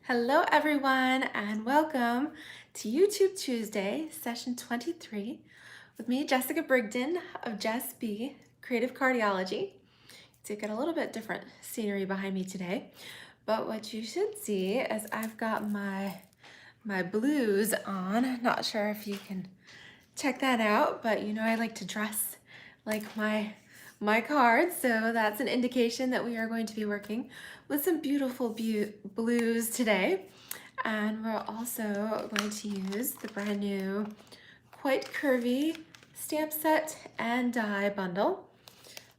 Hello everyone and welcome to YouTube Tuesday, session 23 with me, Jessica Brigden of Jess B, Creative Cardiology. So you've got a little bit different scenery behind me today, but what you should see is I've got my blues on. Not sure if you can check that out, but you know I like to dress like my cards, so that's an indication that we are going to be working with some beautiful blues today. And we're also going to use the brand new Quite Curvy stamp set and die bundle.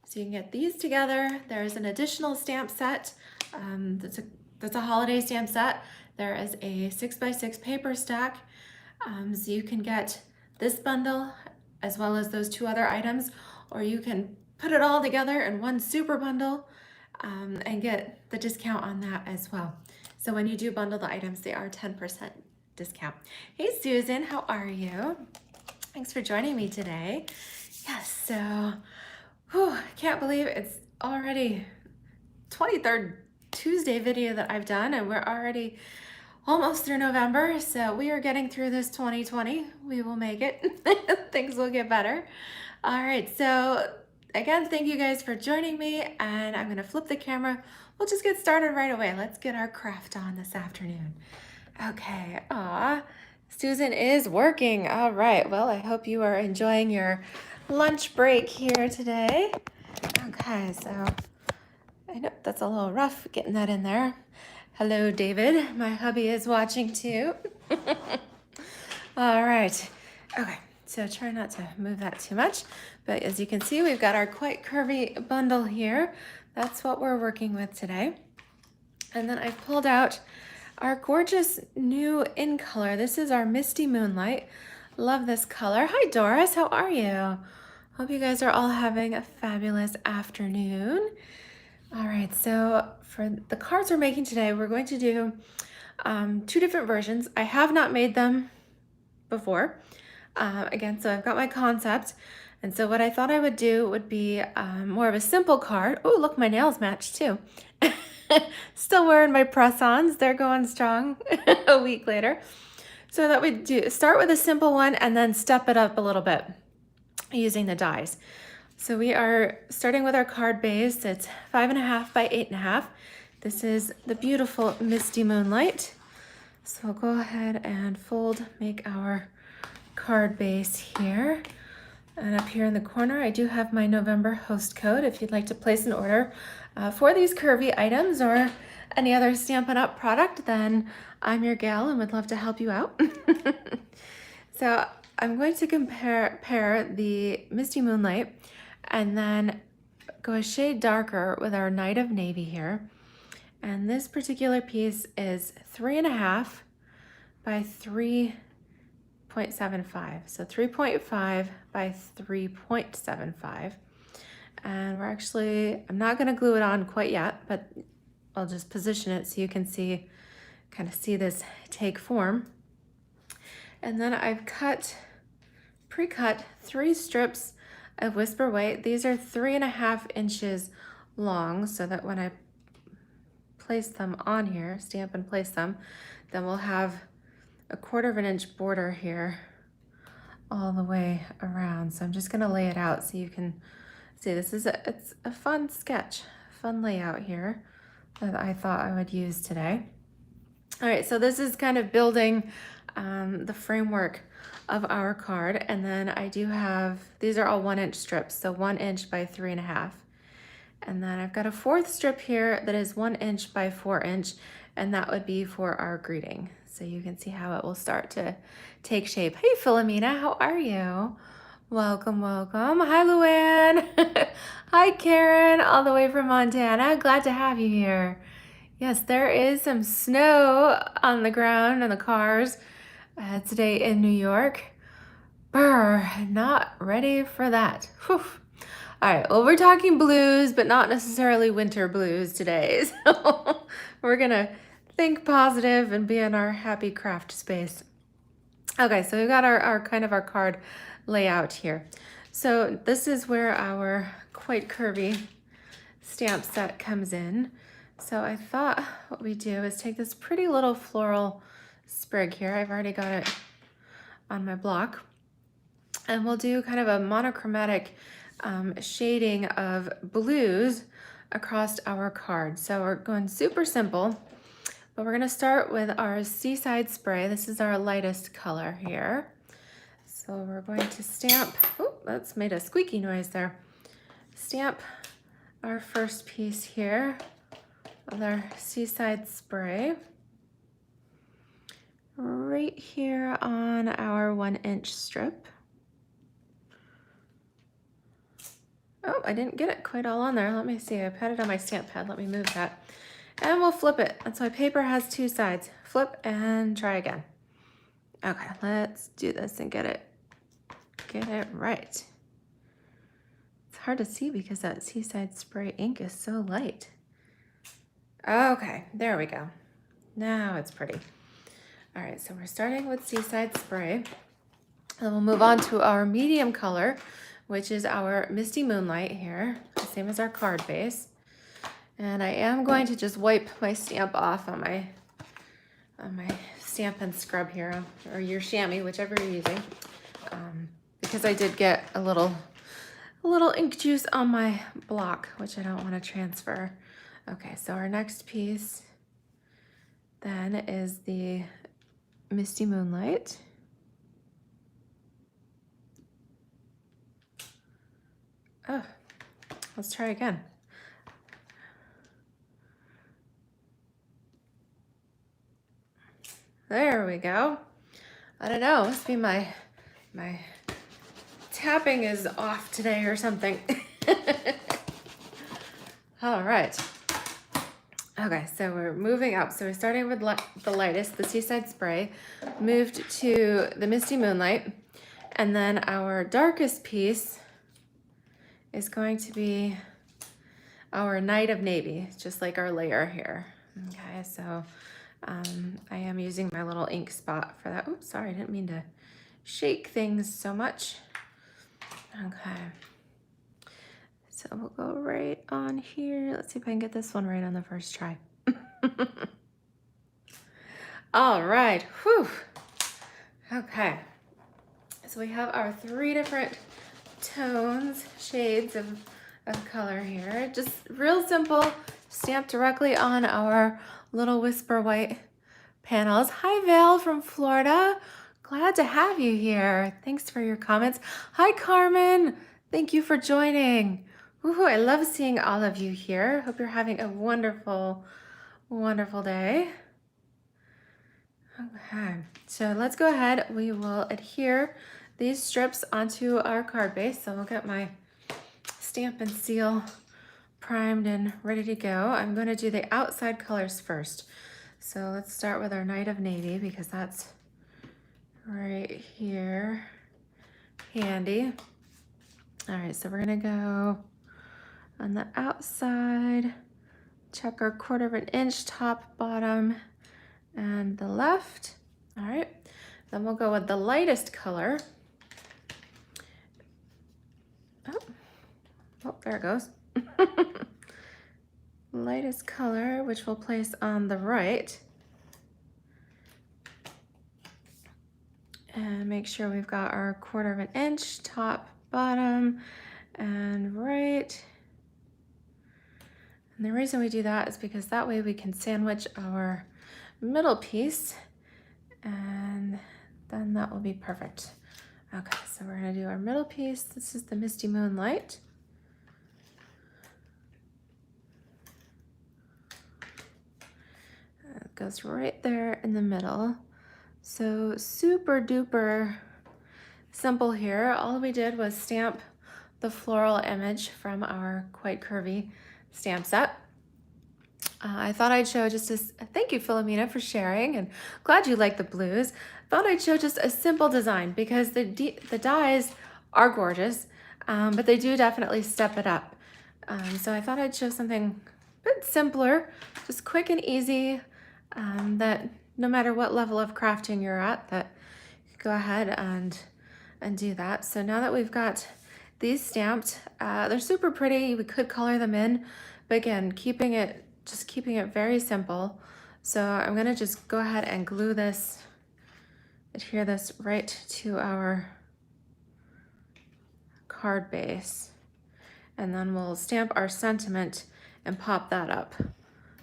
So you can get these together. There's an additional stamp set that's a holiday stamp set. There is a 6x6 paper stack. So you can get this bundle as well as those two other items, or you can put it all together in one super bundle and get the discount on that as well. So when you do bundle the items, they are 10% discount. Hey Susan, how are you? Thanks for joining me today. Yes, so I can't believe it's already 23rd Tuesday video that I've done, and we're already almost through November, so we are getting through this 2020. We will make it. Things will get better. All right, so again, thank you guys for joining me, and I'm gonna flip the camera. We'll just get started right away. Let's get our craft on this afternoon. Okay, Susan is working. All right, well, I hope you are enjoying your lunch break here today. Okay, so I know that's a little rough getting that in there. Hello, David. My hubby is watching too. All right. Okay, so try not to move that too much. But as you can see, we've got our Quite Curvy bundle here. That's what we're working with today. And then I've pulled out our gorgeous new in color. This is our Misty Moonlight. Love this color. Hi, Doris. How are you? Hope you guys are all having a fabulous afternoon. All right, so for the cards we're making today, we're going to do two different versions. I have not made them before. Again, so I've got my concept. And so what I thought I would do would be more of a simple card. Oh, look, my nails match too. Still wearing my press-ons. They're going strong a week later. So that we start with a simple one and then step it up a little bit using the dies. So we are starting with our card base. It's 5.5 by 8.5. This is the beautiful Misty Moonlight. So we'll go ahead and make our card base here. And up here in the corner, I do have my November host code if you'd like to place an order for these curvy items or any other Stampin' Up! Product, then I'm your gal and would love to help you out. So I'm going to pair the Misty Moonlight and then go a shade darker with our Night of Navy here. And this particular piece is 3.5 by 3.75. So 3.5 by 3.75. And I'm not gonna glue it on quite yet, but I'll just position it so you can kind of see this take form. And then I've pre-cut 3 strips of Whisper White. These are 3.5 inches long, so that when I place them on here, stamp and place them, then we'll have a 1/4 inch border here all the way around. So I'm just gonna lay it out so you can see. It's a fun sketch, fun layout here that I thought I would use today. All right, so this is kind of building the framework of our card, and then I do have, these are all 1 inch strips, so 1 inch by 3.5. And then I've got a 4th strip here that is 1 inch by 4 inch, and that would be for our greeting. So you can see how it will start to take shape. Hey Philomena, how are you? Welcome, welcome. Hi Luann. Hi Karen, all the way from Montana. Glad to have you here. Yes, there is some snow on the ground and the cars today in New York. Brr, not ready for that. Whew. All right, well, we're talking blues, but not necessarily winter blues today. So we're gonna think positive and be in our happy craft space. Okay, so we've got our kind of our card layout here. So this is where our Quite Curvy stamp set comes in. So I thought what we do is take this pretty little floral sprig here. I've already got it on my block. And we'll do kind of a monochromatic shading of blues across our card. So we're going super simple, but we're gonna start with our Seaside Spray. This is our lightest color here. So we're going to stamp, oh, that's made a squeaky noise there. Stamp our first piece here with our Seaside Spray right here on our 1-inch strip. Oh, I didn't get it quite all on there. Let me see, I've had it on my stamp pad. Let me move that. And we'll flip it. That's why paper has 2 sides. Flip and try again. Okay, let's do this and get it right. It's hard to see because that Seaside Spray ink is so light. Okay, there we go. Now it's pretty. All right, so we're starting with Seaside Spray. And we'll move on to our medium color, which is our Misty Moonlight here, the same as our card base. And I am going to just wipe my stamp off on my Stampin' Scrub here, or your chamois, whichever you're using, because I did get a little ink juice on my block, which I don't want to transfer. Okay, so our next piece then is the Misty Moonlight. Oh, let's try again. There we go. I don't know, must be my tapping is off today or something. All right. Okay, so we're moving up. So we're starting with the lightest, the Seaside Spray, moved to the Misty Moonlight, and then our darkest piece is going to be our Night of Navy, just like our layer here. Okay, so I am using my little ink spot for that. Oops, sorry, I didn't mean to shake things so much. Okay, so we'll go right on here. Let's see if I can get this one right on the first try. All right, whew. Okay, so we have our 3 different tones, shades of color here. Just real simple, stamped directly on our little Whisper White panels. Hi, Val from Florida. Glad to have you here. Thanks for your comments. Hi, Carmen. Thank you for joining. Woohoo, I love seeing all of you here. Hope you're having a wonderful, wonderful day. Okay, so let's go ahead. We will adhere these strips onto our card base. So we'll get my Stampin' Seal primed and ready to go. I'm going to do the outside colors first. So let's start with our Night of Navy because that's right here, handy. All right, so we're going to go on the outside, check our 1/4 inch top, bottom, and the left. All right, then we'll go with the lightest color. Oh, there it goes. Lightest color, which we'll place on the right. And make sure we've got our 1/4 inch top, bottom, and right. And the reason we do that is because that way we can sandwich our middle piece, and then that will be perfect. Okay, so we're gonna do our middle piece. This is the Misty Moonlight. It goes right there in the middle. So super duper simple here. All we did was stamp the floral image from our Quite Curvy stamp set. I thought I'd show just a, thank you Philomena for sharing, and glad you like the blues. Thought I'd show just a simple design because the dies are gorgeous, but they do definitely step it up. So I thought I'd show something a bit simpler, just quick and easy, that no matter what level of crafting you're at, that you go ahead and do that. So now that we've got these stamped, they're super pretty. We could color them in, but again, keeping it just keeping it very simple. So I'm gonna just go ahead and glue this, adhere this right to our card base. And then we'll stamp our sentiment and pop that up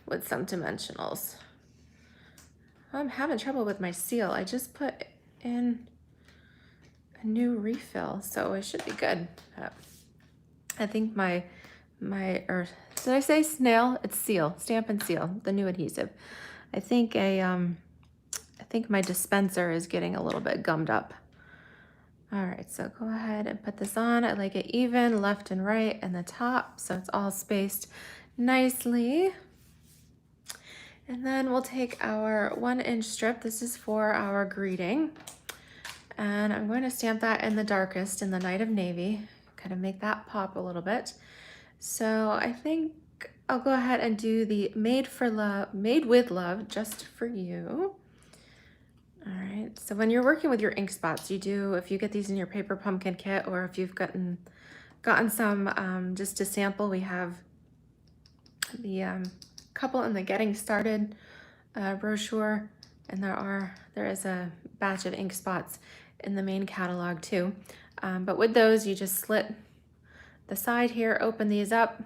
with some dimensionals. I'm having trouble with my seal. I just put in a new refill, so it should be good. I think or did I say snail? It's seal, Stampin' Seal, the new adhesive. I think my dispenser is getting a little bit gummed up. All right, so go ahead and put this on. I like it even, left and right, and the top, so it's all spaced nicely. And then we'll take our 1-inch strip. This is for our greeting. And I'm going to stamp that in the darkest, in the Night of Navy, kind of make that pop a little bit. So I think I'll go ahead and do the Made with Love, just for you. All right, so when you're working with your ink spots, if you get these in your paper pumpkin kit, or if you've gotten some just to sample, we have the couple in the Getting Started brochure, and there is a batch of ink spots in the main catalog too. But with those, you just slit the side here, open these up,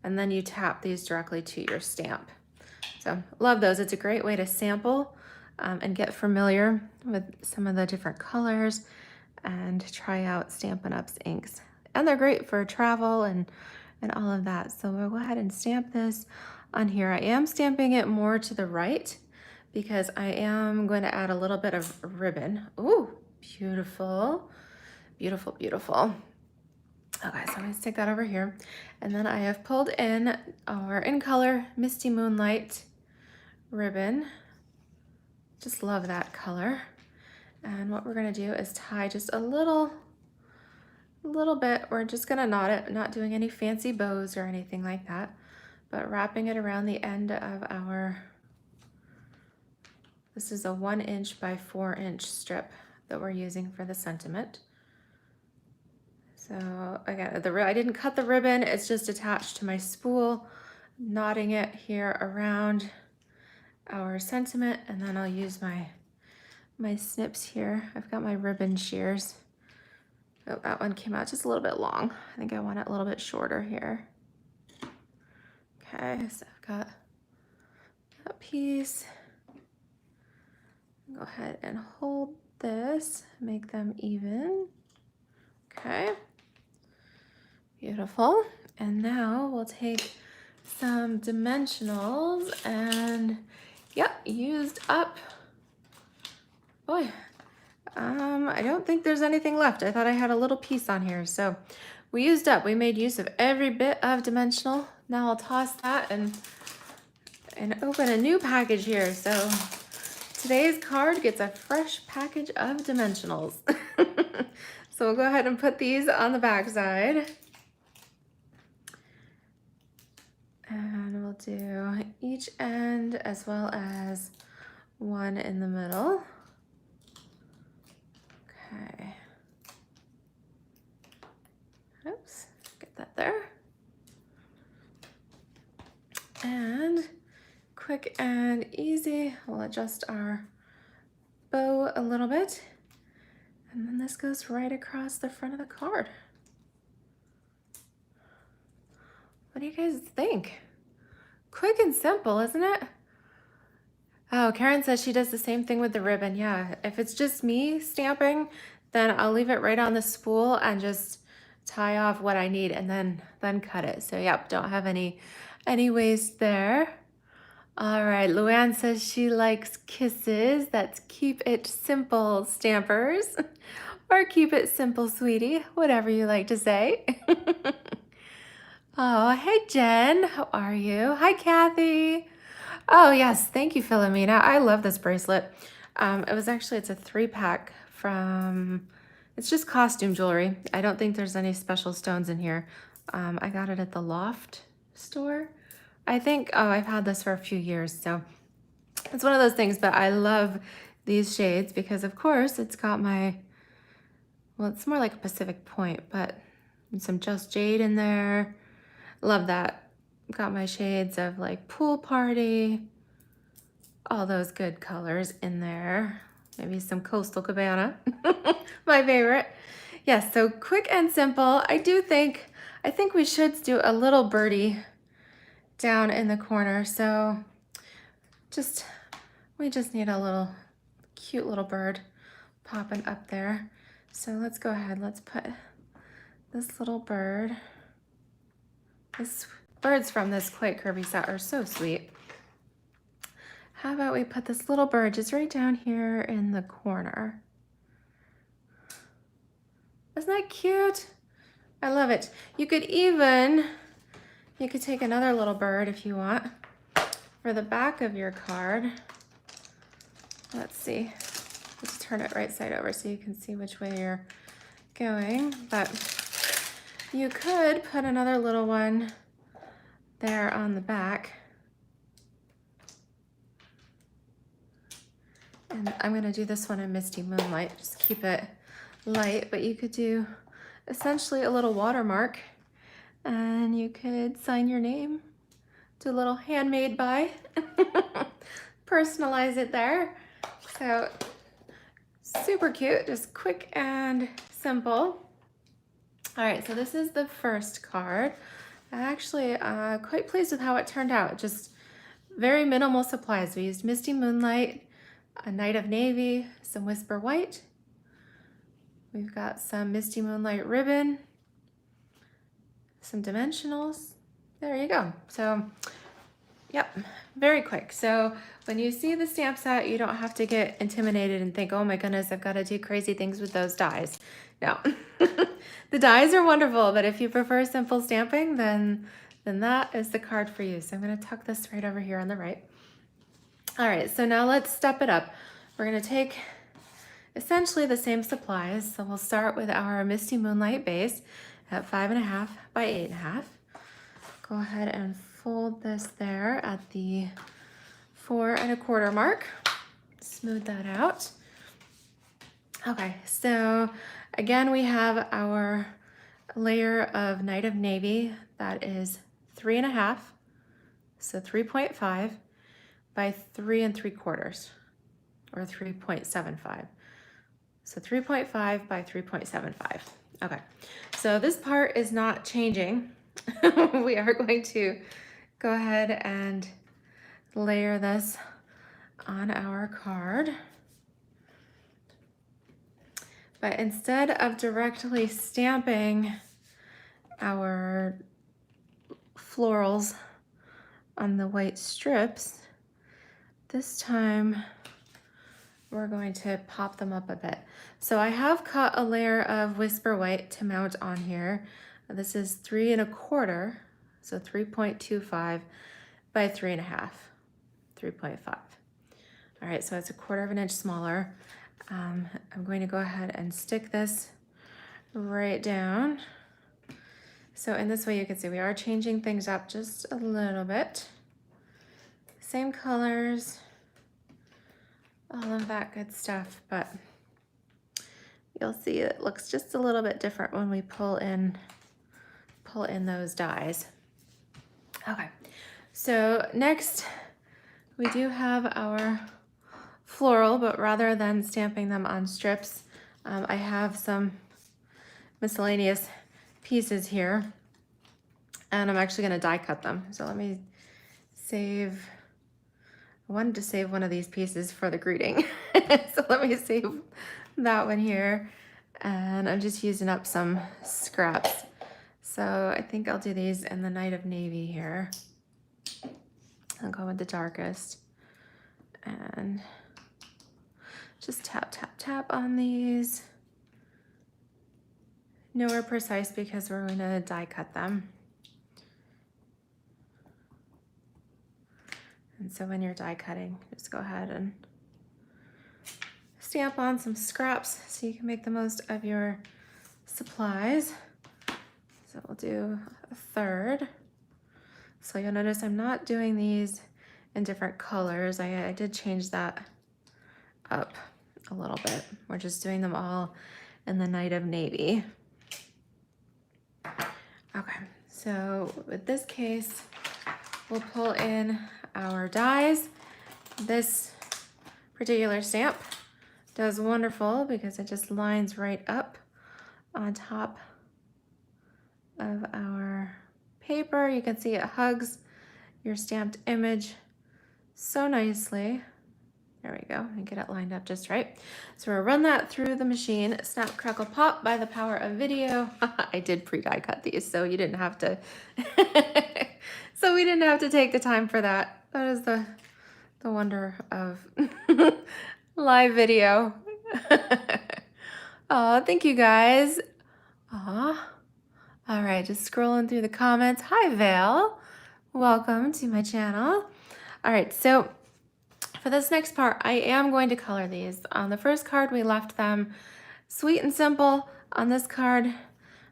and then you tap these directly to your stamp. So love those. It's a great way to sample and get familiar with some of the different colors and try out Stampin' Up's inks. And they're great for travel and all of that. So we'll go ahead and stamp this on here. I am stamping it more to the right because I am going to add a little bit of ribbon. Ooh, beautiful, beautiful, beautiful. Okay, so I'm gonna stick that over here. And then I have pulled in our In Color Misty Moonlight ribbon. Just love that color. And what we're gonna do is tie just a little bit. We're just gonna knot it, not doing any fancy bows or anything like that, but wrapping it around the end of this is a 1-inch by 4-inch strip that we're using for the sentiment. So again, I didn't cut the ribbon, it's just attached to my spool, knotting it here around our sentiment, and then I'll use my snips here. I've got my ribbon shears. Oh, that one came out just a little bit long. I think I want it a little bit shorter here. Okay, so I've got that piece. Go ahead and hold this, make them even. Okay, beautiful. And now we'll take some dimensionals and yep, used up. Boy, I don't think there's anything left. I thought I had a little piece on here. So we used up, we made use of every bit of dimensional. Now I'll toss that and open a new package here. So today's card gets a fresh package of dimensionals. So we'll go ahead and put these on the back side. And we'll do each end as well as one in the middle. Okay. Oops, get that there. And quick and easy, we'll adjust our bow a little bit. And then this goes right across the front of the card. What do you guys think? Quick and simple, isn't it? Oh, Karen says she does the same thing with the ribbon. Yeah, if it's just me stamping, then I'll leave it right on the spool and just tie off what I need and then cut it. So yep, don't have any waste there. All right, Luann says she likes kisses. That's keep it simple, stampers. Or keep it simple, sweetie. Whatever you like to say. Oh, hey, Jen. How are you? Hi, Kathy. Oh, yes. Thank you, Philomena. I love this bracelet. It's a 3-pack from, it's just costume jewelry. I don't think there's any special stones in here. I got it at the Loft store. I think, I've had this for a few years, so it's one of those things, but I love these shades because of course it's got it's more like a Pacific Point, but some Just Jade in there. Love that got my shades of like Pool Party, all those good colors in there. Maybe some Coastal Cabana, my favorite. Yes, so quick and simple. I think we should do a little birdie down in the corner. So we just need a little cute little bird popping up there. So let's go ahead, let's put this little bird. This birds from this Quite Curvy set are so sweet. How about we put this little bird just right down here in the corner? Isn't that cute? I love it. You could take another little bird if you want for the back of your card. Let's see. Let's turn it right side over so you can see which way you're going. But you could put another little one there on the back. And I'm gonna do this one in Misty Moonlight, just keep it light, but you could do essentially a little watermark and you could sign your name, do a little handmade by, personalize it there. So super cute, just quick and simple. All right, so this is the first card. I'm actually quite pleased with how it turned out. Just very minimal supplies. We used Misty Moonlight, a Night of Navy, some Whisper White. We've got some Misty Moonlight ribbon, some dimensionals. There you go. So, yep, very quick. So when you see the stamp set, you don't have to get intimidated and think, oh my goodness, I've got to do crazy things with those dies. No, the dies are wonderful, but if you prefer simple stamping, then that is the card for you. So I'm gonna tuck this right over here on the right. All right, so now let's step it up. We're gonna take essentially the same supplies. So we'll start with our Misty Moonlight base at 5.5 by 8.5. Go ahead and fold this there at the 4.25 mark. Smooth that out. Okay, so again, we have our layer of Night of Navy that is 3.5, so 3.5 by 3.75, or 3.75. So 3.5 by 3.75. Okay, so this part is not changing. We are going to go ahead and layer this on our card. But instead of directly stamping our florals on the white strips, this time we're going to pop them up a bit. So I have cut a layer of Whisper White to mount on here. This is 3.25, so 3.25 by 3.5, 3.5. All right, so it's 1/4 inch smaller. I'm going to go ahead and stick this right down. So in this way you can see we are changing things up just a little bit. Same colors, all of that good stuff, but you'll see it looks just a little bit different when we pull in those dies. Okay, so next we do have our floral, but rather than stamping them on strips, I have some miscellaneous pieces here, and I'm actually going to die cut them. So let me save, I wanted to save one of these pieces for the greeting. So let me save that one here, and I'm just using up some scraps. So I think I'll do these in the Night of Navy here. I'll go with the darkest and just tap, tap, tap on these. Nowhere precise because we're going to die cut them. And so when you're die cutting, just go ahead and stamp on some scraps so you can make the most of your supplies. So we'll do 1/3. So you'll notice I'm not doing these in different colors. I did change that up a little bit. We're just doing them all in the Night of Navy. Okay, so with this case, we'll pull in our dies. This particular stamp does wonderful because it just lines right up on top of our paper. You can see it hugs your stamped image so nicely. There we go, and get it lined up just right. So we'll run that through the machine. Snap, crackle, pop by the power of video. I did pre-die cut these, so you didn't have to, so we didn't have to take the time for that. That is the wonder of live video. Oh, thank you guys. Aw. All right, just scrolling through the comments. Hi, Vale. Welcome to my channel. All right, so for this next part, I am going to color these. On the first card, we left them sweet and simple. On this card,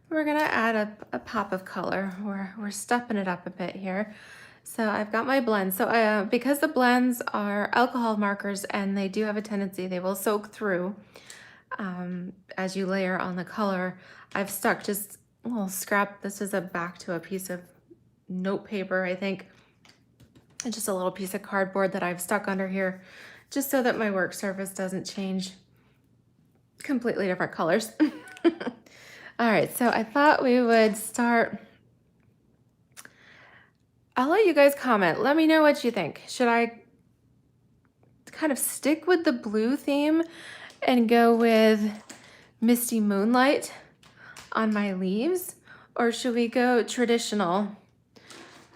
we're gonna add a pop of color. We're stepping it up a bit here. So I've got my blends. So because the blends are alcohol markers and they do have a tendency, they will soak through as you layer on the color, I've stuck just a little scrap. This is back to a piece of note paper, I think. And just a little piece of cardboard that I've stuck under here just so that my work surface doesn't change completely different colors. All right, so I thought we would start. I'll let you guys comment. Let me know what you think. Should I kind of stick with the blue theme and go with Misty Moonlight on my leaves? Or should we go traditional?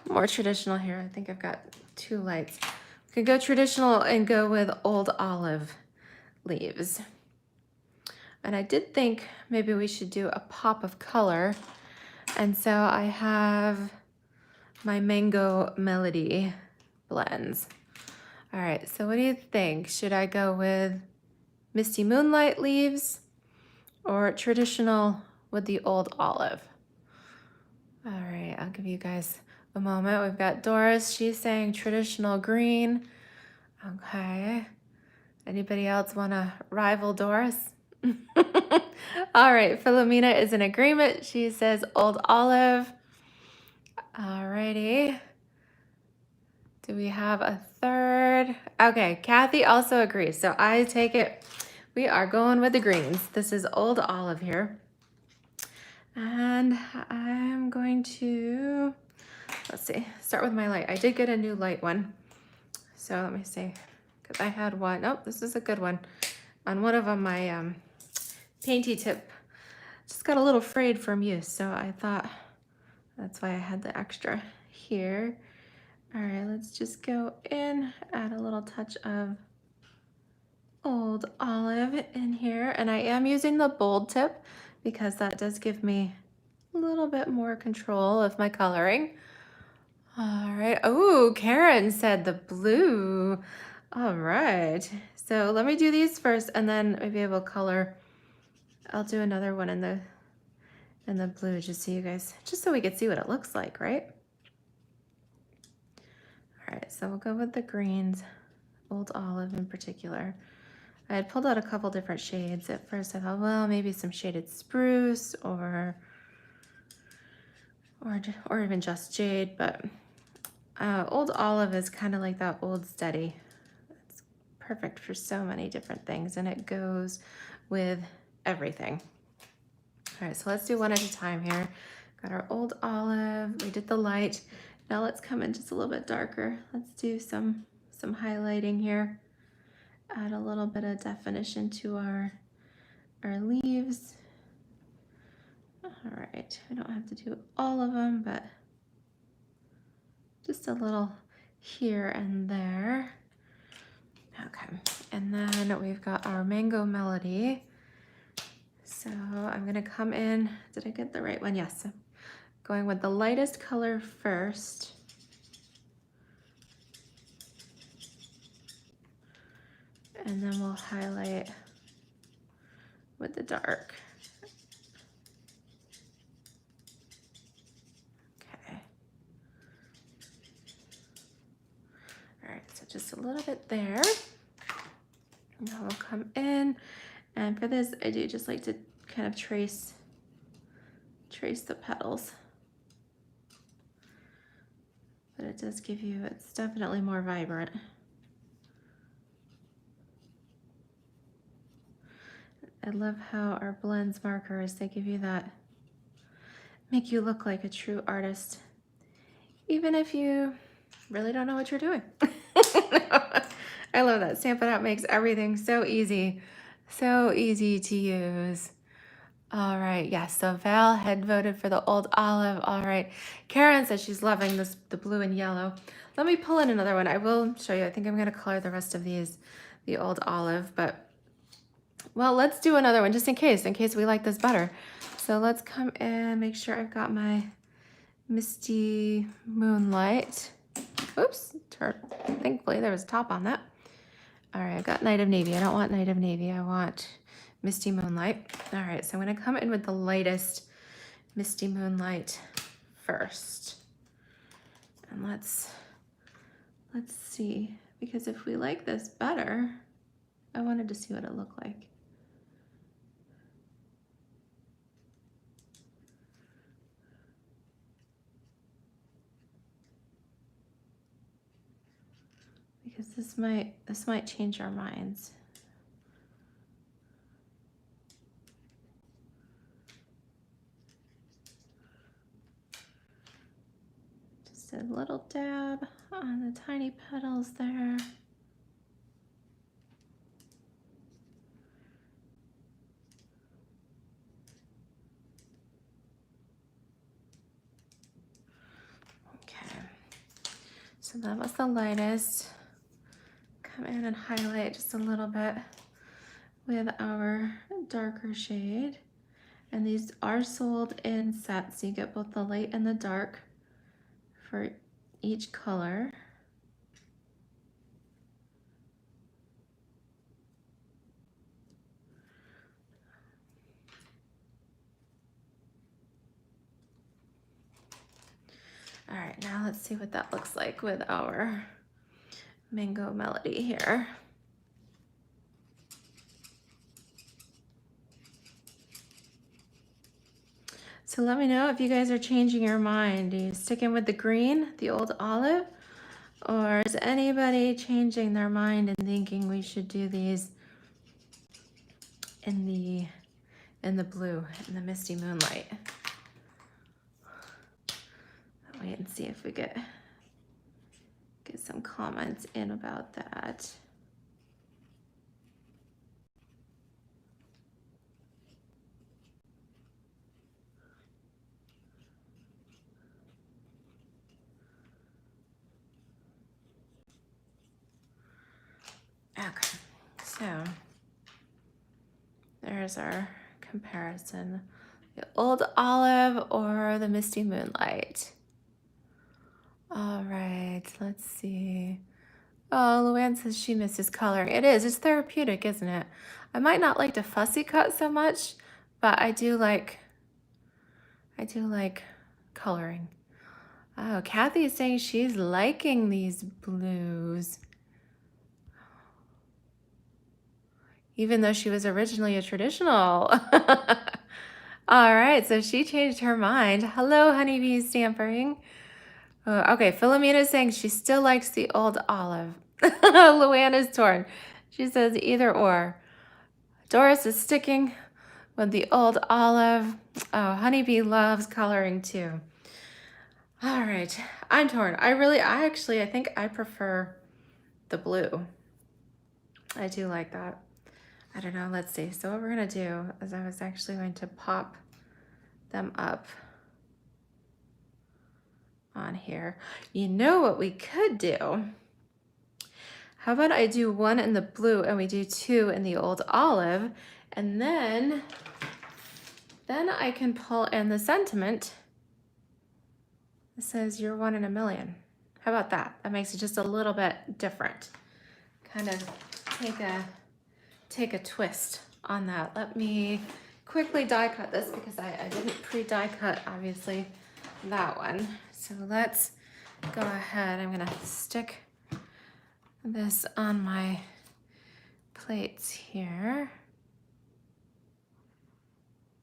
More traditional here. I think I've got 2 lights. We could go traditional and go with Old Olive leaves. And I did think maybe we should do a pop of color. And so I have my Mango Melody blends. All right, so what do you think? Should I go with Misty Moonlight leaves or traditional with the Old Olive? All right, I'll give you guys a moment. We've got Doris, she's saying traditional green. Okay. Anybody else want to rival Doris? All right, Philomena is in agreement. She says Old Olive. All righty. Do we have a third? Okay, Kathy also agrees. So I take it we are going with the greens. This is Old Olive here. And I'm going to, let's see, start with my light. I did get a new light one. So let me see, because I had one. Oh, this is a good one. On one of them, my painty tip just got a little frayed from use. So I thought that's why I had the extra here. All right, let's just go in, add a little touch of Old Olive in here. And I am using the bold tip because that does give me a little bit more control of my coloring. All right. Oh, Karen said the blue. All right. So let me do these first and then maybe I will color. I'll do another one in the blue just so you guys, just so we can see what it looks like, right? All right, so we'll go with the greens, Old Olive in particular. I had pulled out a couple different shades. At first I thought, well, maybe some shaded spruce or even just jade, but Old Olive is kind of like that old steady. It's perfect for so many different things and it goes with everything. All right, so let's do one at a time here. Got our Old Olive, we did the light. Now let's come in just a little bit darker. Let's do some highlighting here. Add a little bit of definition to our leaves. All right, we don't have to do all of them, but just a little here and there. Okay, and then we've got our Mango Melody. So I'm gonna come in, did I get the right one? Yes, going with the lightest color first. And then we'll highlight with the dark. Okay. All right, so just a little bit there. Now we'll come in, and for this, I do just like to kind of trace the petals. but it does give you, it's definitely more vibrant. I love how our blends markers, they give you that, make you look like a true artist, even if you really don't know what you're doing. I love that. Stampin' Up! Makes everything so easy to use. All right, yes, so Val had voted for the old olive. All right, Karen says she's loving this, the blue and yellow. Let me pull in another one. I will show you. I think I'm gonna color the rest of these, the old olive, but well, let's do another one just in case we like this better. So let's come and make sure I've got my Misty Moonlight. Oops, thankfully there was a top on that. All right, I've got Night of Navy. I don't want Night of Navy. I want Misty Moonlight. All right, so I'm gonna come in with the lightest Misty Moonlight first. And let's see, because if we like this better, I wanted to see what it looked like. Because this might change our minds. Just a little dab on the tiny petals there. Okay, so that was the lightest. Come in and highlight just a little bit with our darker shade. And these are sold in sets, so you get both the light and the dark for each color. All right, now let's see what that looks like with our Mango Melody here. So let me know if you guys are changing your mind. Are you sticking with the green, the old olive? Or is anybody changing their mind and thinking we should do these in the blue, in the Misty Moonlight? I'll wait and see if we get some comments in about that. Okay, so there's our comparison. The old olive or the Misty Moonlight. All right, let's see. Oh, Luann says she misses coloring. It is, it's therapeutic, isn't it? I might not like to fussy cut so much, but I do like coloring. Oh, Kathy is saying she's liking these blues. Even though she was originally a traditional. All right, so she changed her mind. Hello, Honeybee Stampering. Okay, Philomena is saying she still likes the old olive. Luann is torn. She says either or. Doris is sticking with the old olive. Oh, Honeybee loves coloring too. All right, I'm torn. I think I prefer the blue. I do like that. I don't know, let's see. So what we're gonna do is I was actually going to pop them up on here. You know what we could do? How about I do one in the blue and we do two in the old olive, and then I can pull in the sentiment. It says you're one in a million. How about that? That makes it just a little bit different. Kind of take a twist on that. Let me quickly die cut this because I didn't pre-die cut, obviously, that one. So let's go ahead. I'm gonna stick this on my plates here.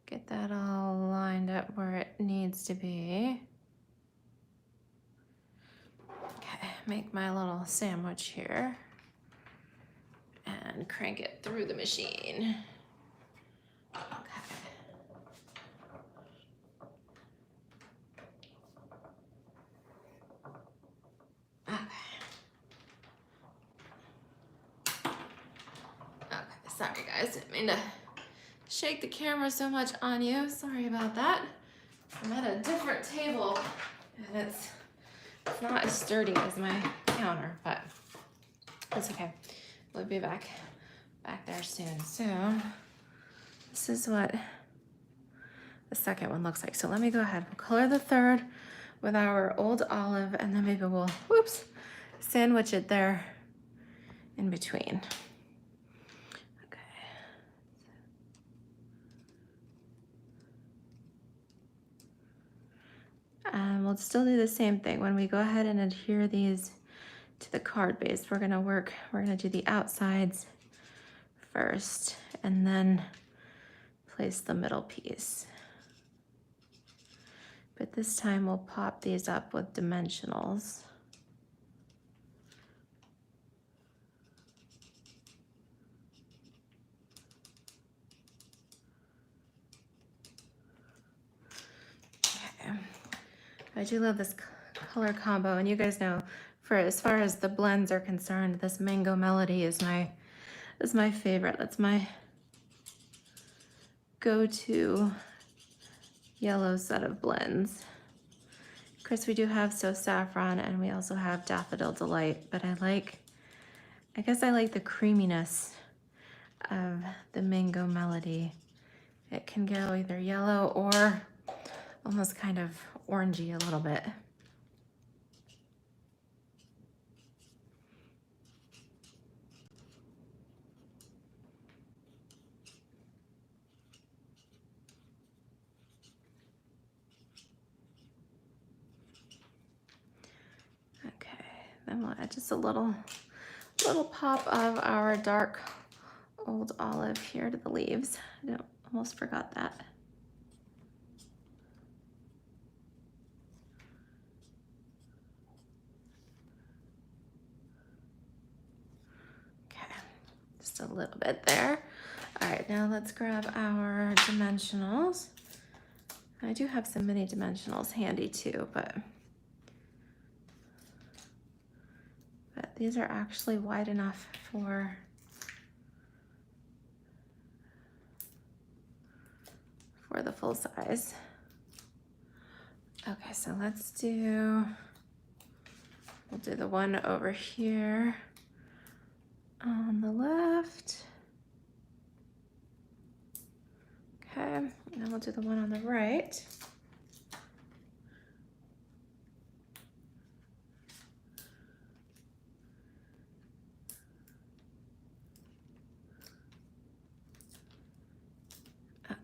Get that all lined up where it needs to be. make my little sandwich here and crank it through the machine. Okay. Okay, sorry guys, didn't mean to shake the camera so much on you. Sorry about that. I'm at a different table and it's not as sturdy as my counter, but it's okay. We'll be back there soon. So this is what the second one looks like. So let me go ahead, we'll color the third with our old olive, and then maybe we'll, whoops, sandwich it there in between. Okay. And we'll still do the same thing. When we go ahead and adhere these to the card base, we're gonna do the outsides first and then place the middle piece. But this time we'll pop these up with dimensionals. Okay. I do love this color combo, and you guys know, for as far as the blends are concerned, this Mango Melody is my favorite. That's my go-to yellow set of blends. Of course, we do have So Saffron, and we also have Daffodil Delight, but I guess I like the creaminess of the Mango Melody. It can go either yellow or almost kind of orangey a little bit. Okay, then we'll add just a little pop of our dark old olive here to the leaves. I almost forgot that. Okay, just a little bit there. All right, now let's grab our dimensionals. I do have some mini dimensionals handy too, but these are actually wide enough for the full size. Okay, so we'll do the one over here on the left. Okay, and then we'll do the one on the right. Okay,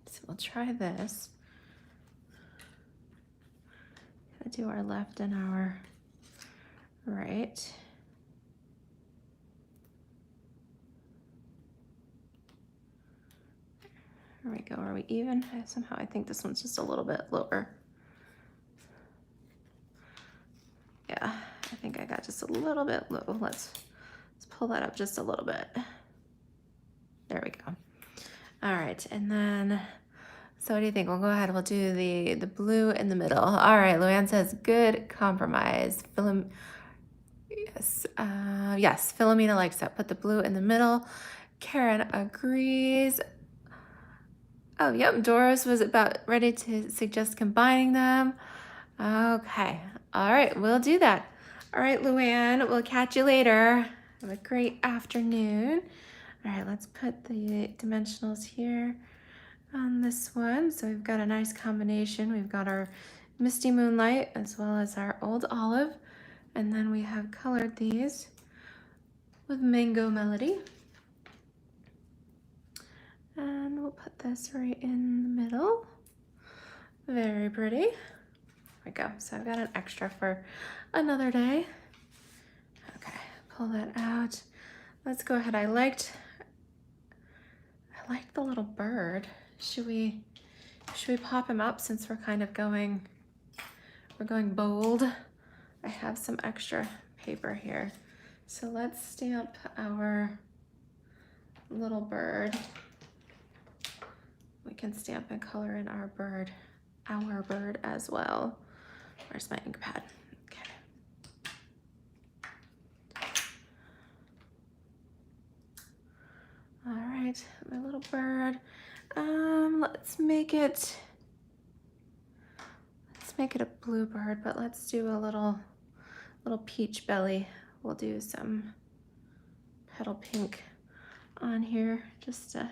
so we'll try this. Gonna do our left and our right. There we go. Are we even? Somehow I think this one's just a little bit lower. Yeah, I think I got just a little bit low. Let's pull that up just a little bit. There we go. All right, and then, so what do you think? We'll go ahead, we'll do the blue in the middle. All right, Luann says, good compromise. Yes, Philomena likes that. Put the blue in the middle. Karen agrees. Oh, yep, Doris was about ready to suggest combining them. Okay, all right, we'll do that. All right, Luann, we'll catch you later. Have a great afternoon. All right, let's put the dimensionals here on this one. So we've got a nice combination. We've got our Misty Moonlight as well as our Old Olive. And then we have colored these with Mango Melody. And we'll put this right in the middle. Very pretty. There we go. So I've got an extra for another day. Okay, pull that out. Let's go ahead. I liked the little bird. Should we pop him up since we're kind of going bold I have some extra paper here. So let's stamp our little bird. We can stamp and color in our bird as well. Where's my ink pad? Okay. All right, my little bird. Let's make it a blue bird, but let's do a little peach belly. We'll do some petal pink on here just to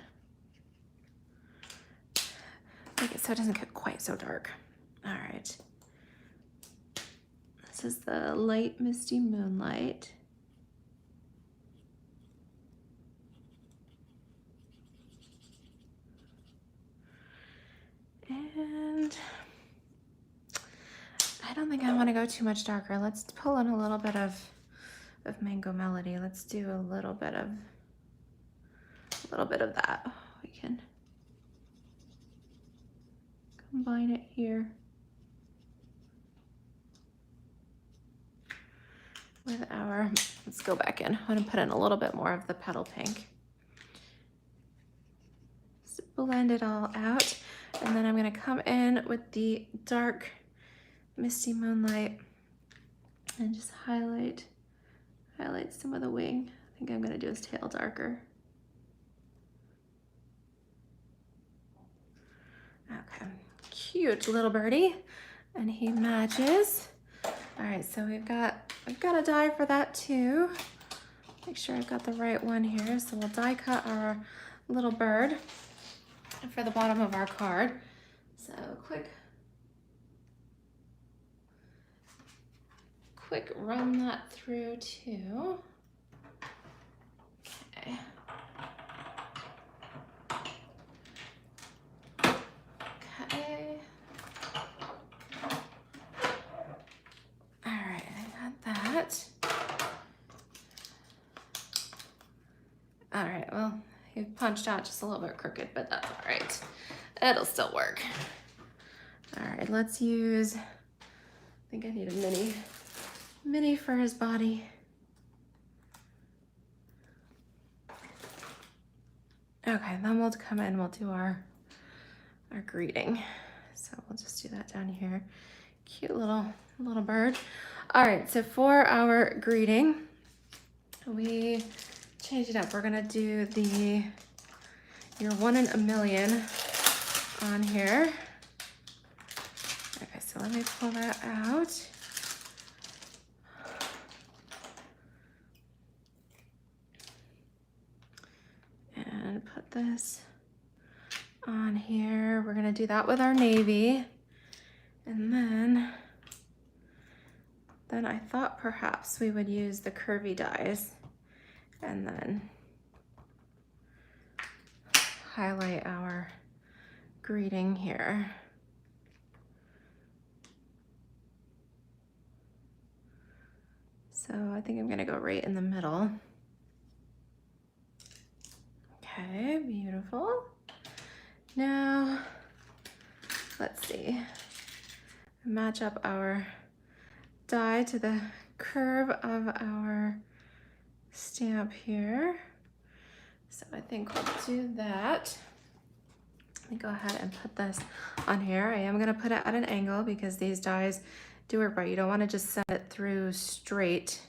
make it so it doesn't get quite so dark. All right. This is the light misty moonlight. And I don't think I want to go too much darker. Let's pull in a little bit of Mango Melody. Let's do a little bit of that. We can combine it here with our, let's go back in. I'm gonna put in a little bit more of the petal pink. Just blend it all out. And then I'm gonna come in with the dark misty moonlight and just highlight some of the wing. I think I'm gonna do his tail darker. Okay, cute little birdie, and he matches. All right, so I've got a die for that too. Make sure I've got the right one here. So we'll die cut our little bird for the bottom of our card. So quick run that through too. Okay. Okay. All right, I got that. All right, well, you punched out just a little bit crooked, but that's all right. It'll still work. All right, let's use, I think I need a mini for his body. Okay, then we'll come in, we'll do our greeting. So we'll just do that down here. Cute little bird. All right, so for our greeting, we change it up. We're gonna do the "You're one in a million" on here. Okay, so let me pull that out. And put this on here. We're gonna do that with our navy. And then I thought perhaps we would use the Curvy dies and then highlight our greeting here. So I think I'm gonna go right in the middle. Okay, beautiful. Now, let's see. Match up our die to the curve of our stamp here. So I think we'll do that. Let me go ahead and put this on here. I am gonna put it at an angle because these dies do work right. You don't wanna just set it through straight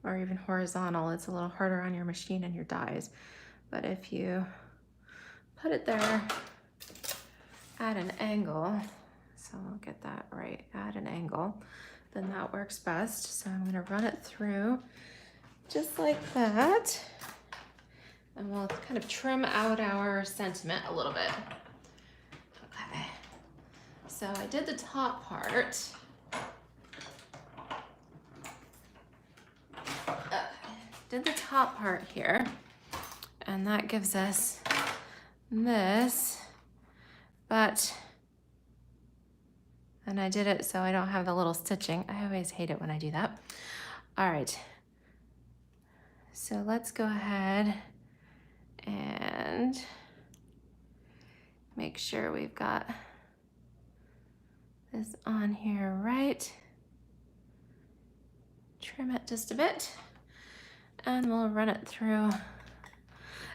or even horizontal. It's a little harder on your machine and your dies. But if you put it there at an angle, so I'll get that right, at an angle, then that works best. So I'm gonna run it through just like that. And we'll kind of trim out our sentiment a little bit. Okay, so I did the top part. Did the top part here, and that gives us this, but, and I did it so I don't have the little stitching. I always hate it when I do that. All right, so let's go ahead and make sure we've got this on here right. trim it just a bit, and we'll run it through.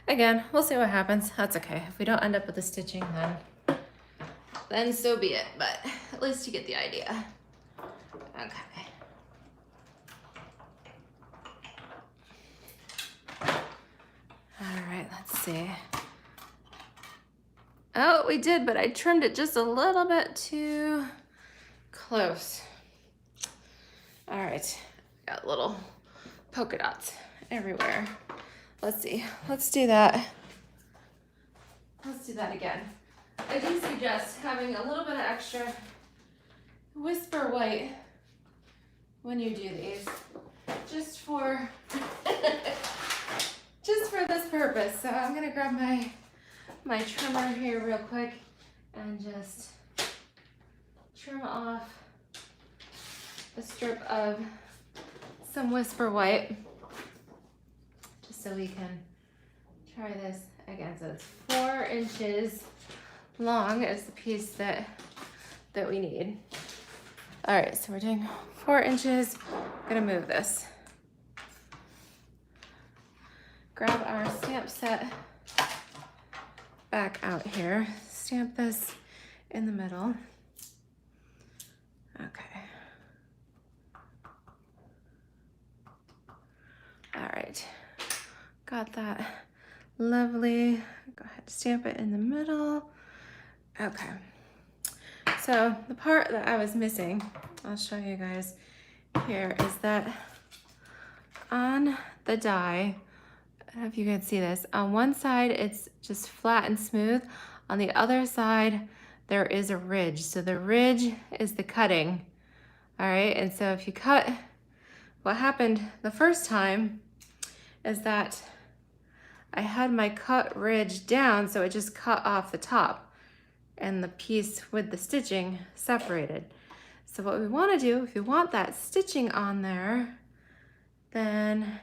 Again, we'll see what happens. That's okay. If we don't end up with the stitching, then so be it, but at least you get the idea. Okay. All right, let's see. Oh, we did, but I trimmed it just a little bit too close. All right, got little polka dots everywhere. Let's see, let's do that. Let's do that again. I do suggest having a little bit of extra whisper white when you do these, just for just for this purpose. So I'm gonna grab my trimmer here real quick and just trim off a strip of some whisper white, just so we can try this again. So it's 4 inches long is the piece that we need. All right, so we're doing 4 inches. I'm gonna move this. Grab our stamp set back out here. Stamp this in the middle. Okay. All right, got that lovely. Go ahead, stamp it in the middle. Okay, so the part that I was missing, I'll show you guys here, is that on the die, I don't know if you can see this, on one side it's just flat and smooth. On the other side, there is a ridge. So the ridge is the cutting. All right, and so if you cut, what happened the first time is that I had my cut ridge down, so it just cut off the top and the piece with the stitching separated. So what we want to do, if you want that stitching on there, then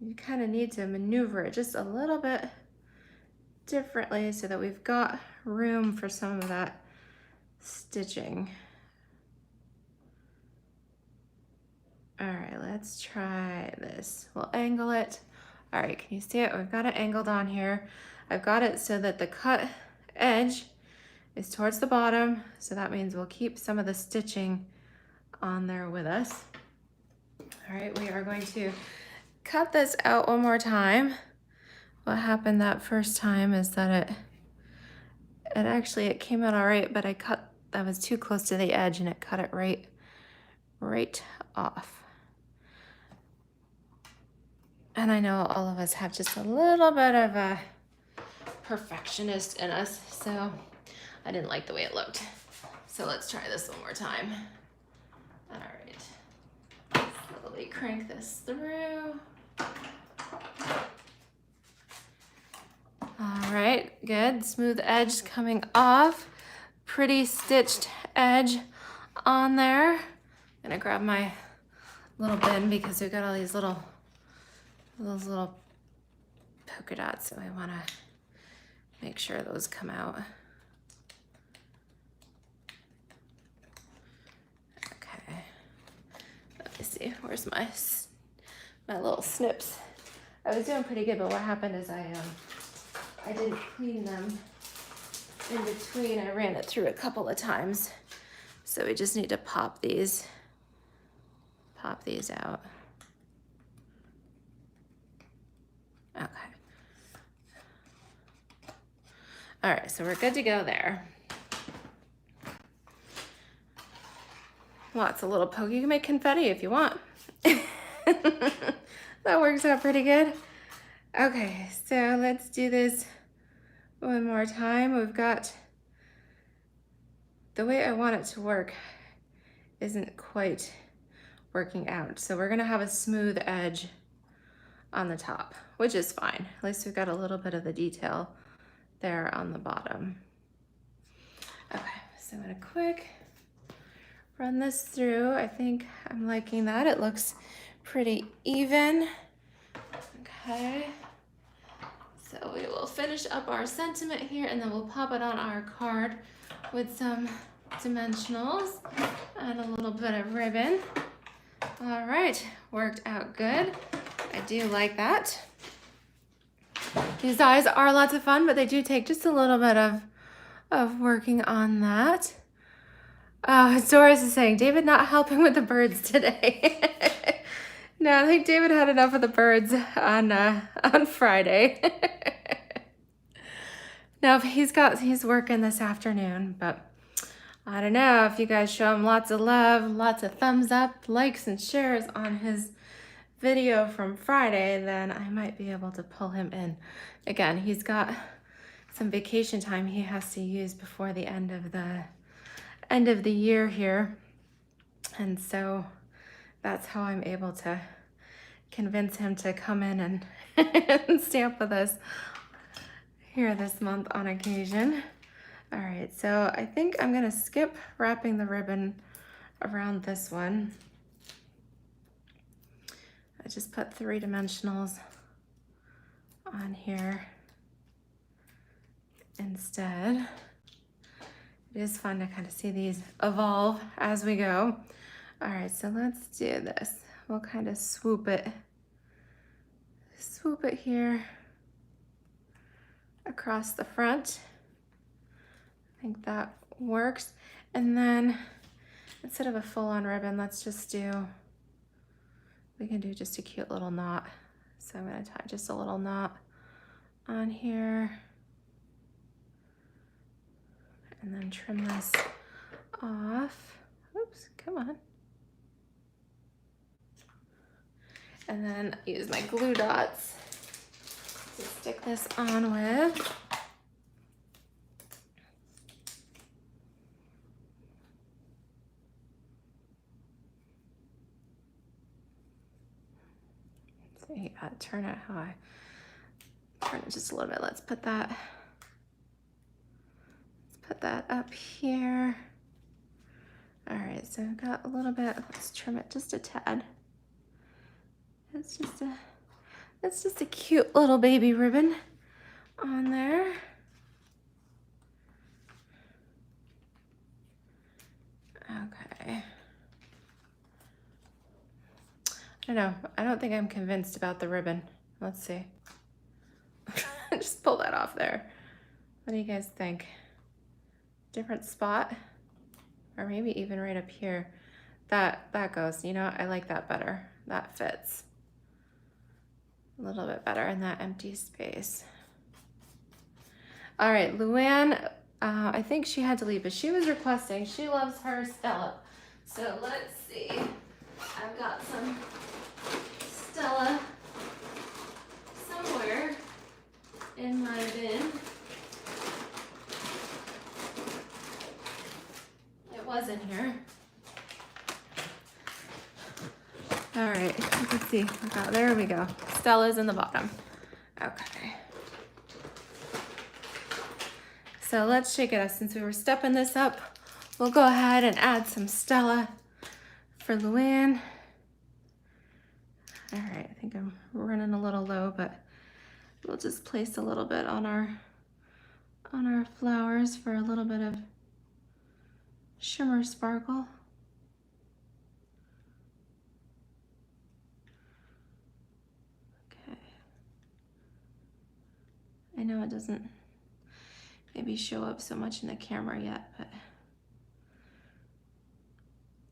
you kind of need to maneuver it just a little bit differently so that we've got room for some of that stitching. All right, let's try this. We'll angle it. All right, can you see it? We've got it angled on here. I've got it so that the cut edge is towards the bottom, so that means we'll keep some of the stitching on there with us. All right, we are going to cut this out one more time. What happened that first time is that it came out all right, but I was too close to the edge and it cut it right off. And I know all of us have just a little bit of a perfectionist in us, so I didn't like the way it looked. So let's try this one more time. All right, slowly crank this through. All right, good, smooth edge coming off. Pretty stitched edge on there. I'm gonna grab my little bin because we've got all these little polka dots, so I wanna make sure those come out. Okay, let me see, where's my little snips? I was doing pretty good, but what happened is I didn't clean them in between. I ran it through a couple of times. So we just need to pop these out. Okay. All right, so we're good to go there. Lots of little poke. You can make confetti if you want. That works out pretty good. Okay, so let's do this one more time. We've got, the way I want it to work isn't quite working out. So we're gonna have a smooth edge on the top, which is fine. At least we've got a little bit of the detail there on the bottom. Okay, so I'm gonna quick run this through. I think I'm liking that. It looks pretty even. Okay. So we will finish up our sentiment here and then we'll pop it on our card with some dimensionals and a little bit of ribbon. All right, worked out good. I do like that. These dies are lots of fun, but they do take just a little bit of working on that. Doris is saying, David not helping with the birds today. No, I think David had enough of the birds on Friday. No, he's working this afternoon, but I don't know if you guys show him lots of love, lots of thumbs up, likes and shares on his video from Friday, then I might be able to pull him in. Again, he's got some vacation time he has to use before the end of the year here. And so that's how I'm able to convince him to come in and, and stamp with us here this month on occasion. All right, so I think I'm gonna skip wrapping the ribbon around this one. I just put 3 dimensionals on here instead. It is fun to kind of see these evolve as we go. All right, so let's do this. We'll kind of swoop it here across the front. I think that works. And then instead of a full-on ribbon, we can do just a cute little knot. So I'm gonna tie just a little knot on here and then trim this off. Oops, come on. And then use my glue dots to stick this on with. So you gotta turn it how I turn it just a little bit. Let's put that up here. All right, so I've got a little bit. Let's trim it just a tad. It's just a cute little baby ribbon on there. Okay. I don't know. I don't think I'm convinced about the ribbon. Let's see. Just pull that off there. What do you guys think? Different spot? Or maybe even right up here. That goes, you know, I like that better. That fits a little bit better in that empty space. All right, Luann, I think she had to leave, but she was requesting, she loves her Stella. So let's see. I've got some Stella somewhere in my bin. It was in here. All right, let's see. Oh, there we go. Stella's in the bottom. Okay. So let's shake it up. Since we were stepping this up, we'll go ahead and add some Stella for Luann. All right, I think I'm running a little low, but we'll just place a little bit on our flowers for a little bit of shimmer sparkle. Okay. I know it doesn't maybe show up so much in the camera yet, but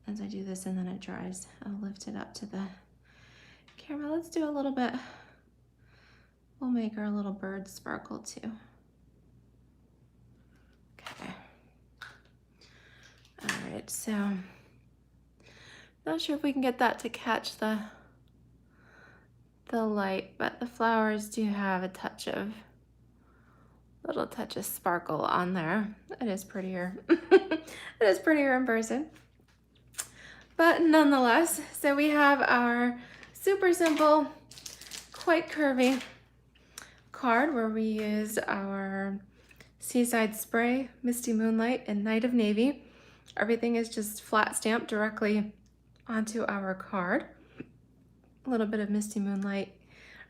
as I do this and then it dries, I'll lift it up to the camera. Let's do a little bit. We'll make our little bird sparkle too. Okay. All right, so not sure if we can get that to catch the light, but the flowers do have a little touch of sparkle on there. It is prettier. It is prettier in person. But nonetheless, so we have our super simple, quite curvy card where we used our Seaside Spray, Misty Moonlight, and Night of Navy. Everything is just flat stamped directly onto our card. A little bit of Misty Moonlight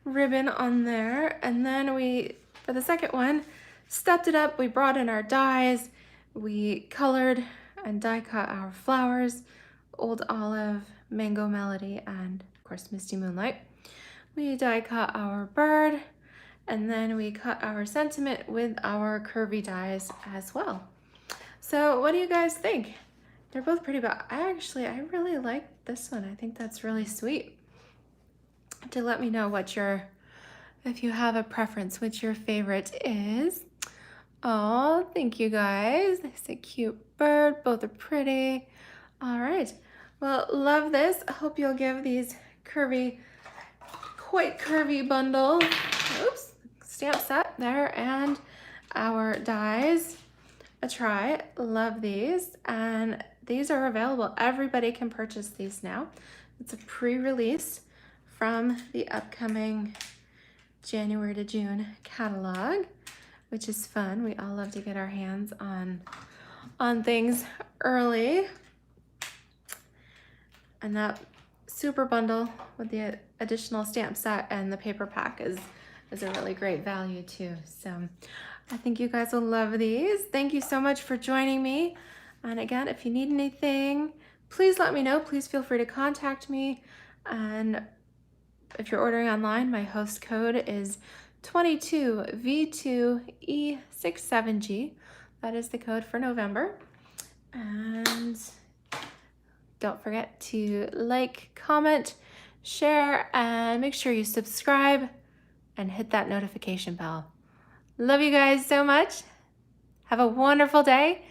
ribbon on there. And then we, for the second one, stepped it up. We brought in our dies. We colored and die cut our flowers, Old Olive, Mango Melody, and of course Misty Moonlight. We die cut our bird, and then we cut our sentiment with our curvy dies as well. So what do you guys think? They're both pretty, but I really like this one. I think that's really sweet. To let me know what if you have a preference, what your favorite is. Oh, thank you guys. It's a cute bird. Both are pretty. All right. Well, love this. I hope you'll give these quite curvy bundle, oops, stamp set there, and our dies a try. Love these, and these are available. Everybody can purchase these now. It's a pre-release from the upcoming January to June catalog, which is fun. We all love to get our hands on things early. And that super bundle with the additional stamp set and the paper pack is a really great value too. So I think you guys will love these. Thank you so much for joining me. And again, if you need anything, please let me know. Please feel free to contact me. And if you're ordering online, my host code is 22V2E67G. That is the code for November. And don't forget to like, comment, share, and make sure you subscribe and hit that notification bell. Love you guys so much. Have a wonderful day.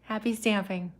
Happy stamping.